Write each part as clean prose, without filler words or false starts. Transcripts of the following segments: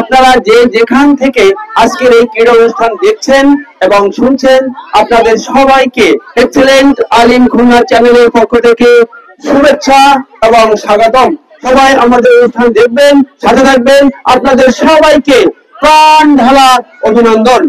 আপনারা যে যেখান থেকে আজকের এই ক্রীড়া অনুষ্ঠান দেখছেন এবং শুনছেন, আপনাদের সবাইকে এক্সেলেন্ট আলিম খুলনা চ্যানেলের পক্ষ থেকে শুভেচ্ছা এবং স্বাগতম। সবাই আমাদের অনুষ্ঠান দেখবেন, সাথে থাকবেন। আপনাদের সবাইকে প্রাণ ঢালা অভিনন্দন।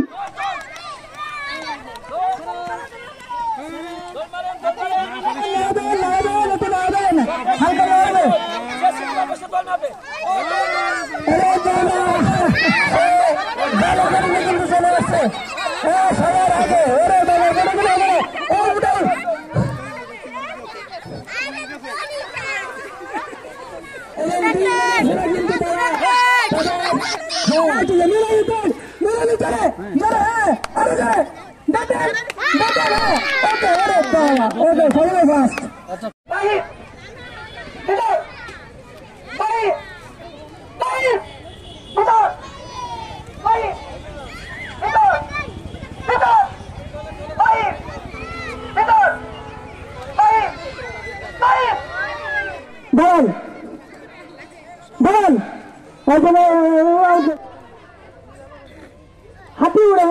হাতি উড়ে,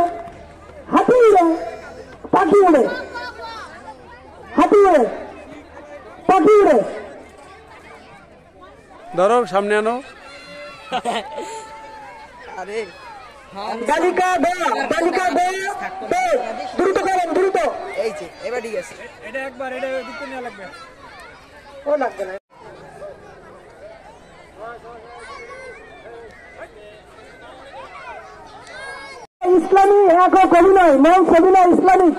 হাতি উড়ে, পাখি উড়ে, হাতি উড়ে, পাখি উড়ে। ধরো সামনে আনো। আরে বালিকা দে, বালিকা দে, দ্রুত করেন, দ্রুত। এই যে এবার ঠিক আছে। এটা একবার এটা দিতে নেওয়া লাগবে। ও লাগবে না। ইসলামী একক অভিনয়, মঞ্চ অভিনয় ইসলামিক।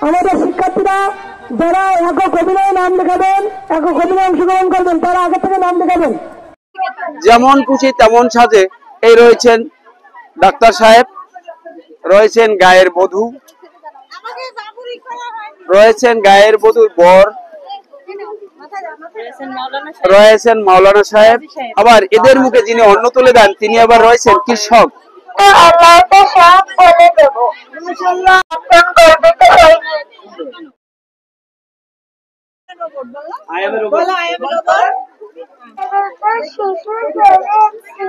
আমাদের শিক্ষার্থীরা যারা একক অভিনয় নাম লেখাবেন, একক অভিনয় অংশগ্রহণ করবেন, তারা আগে থেকে নাম লেখাবেন। যেমন খুশি তেমন সাজে এই রয়েছেন ডাক্তার সাহেব, রয়েছেন গায়ের বধূ, রয়েছেন গায়ের বধূর বর, রয়েছেন মাওলানা সাহেব, আবার এদের মুখে যিনি অন্ন তুলে দেন তিনি আবার রয়েছেন কৃষক। আল্লাহকে সব বলে দেব, ইনশাআল্লাহ আপন করবে তো হয়নি। শিশু জেনেছি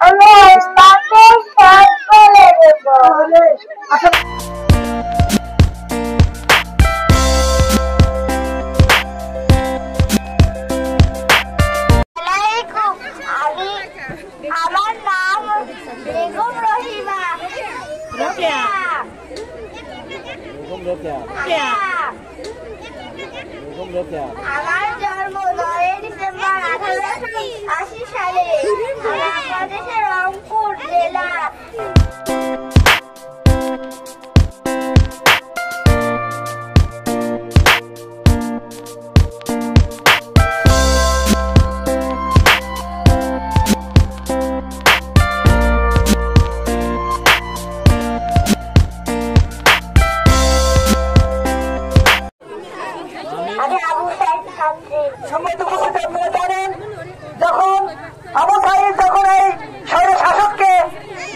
আমি আল্লাহকে সব বলে দেব। আমার নাম বেগম রহিমা। আমার জন্ম 9 ডিসেম্বর 1880 সালে বাংলাদেশের রংপুর জেলা। যখন আবু সাইদ যখন এই স্বৈর শাসককে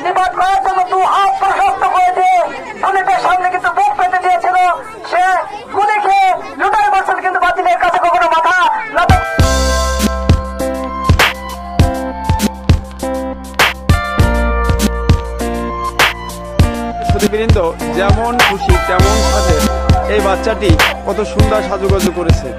নিপাত করার জন্য 2 হাত প্রশস্ত করে দিয়ে বুলেটের সামনে কিন্তু বুক পেতে দিয়েছিল, সে গুলি খেয়ে লুটাই বছর কিন্তু বাতিলের কাছে কখনো মাথা নত। সুধীবৃন্দ, যেমন খুশি তেমন সাজে এই বাচ্চাটি কত সুন্দর সাজুগুজু করেছে।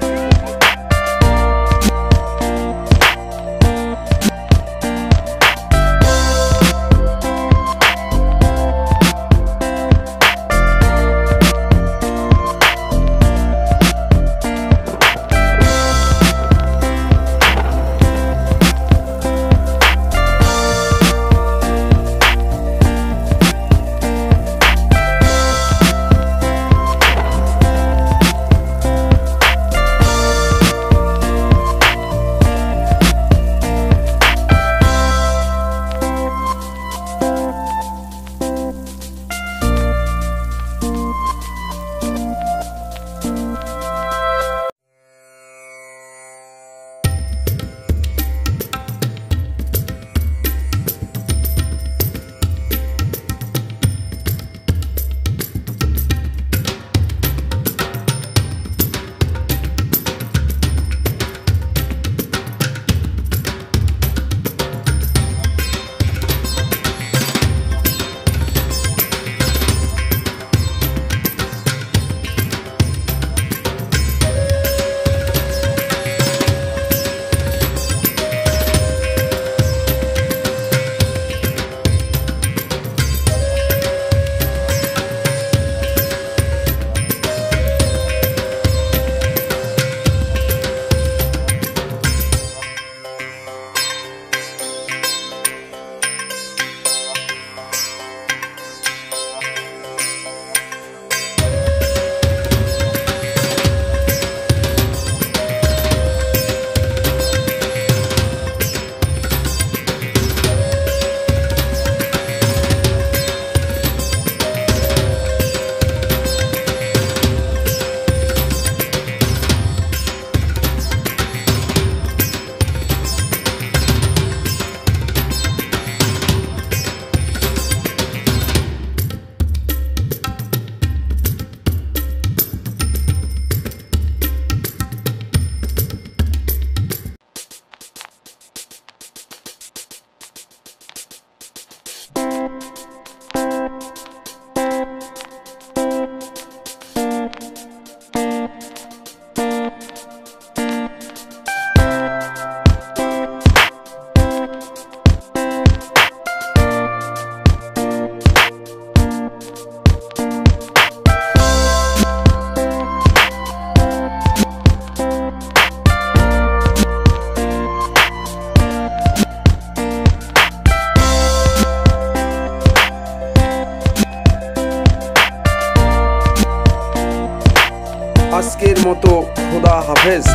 হাফেজ।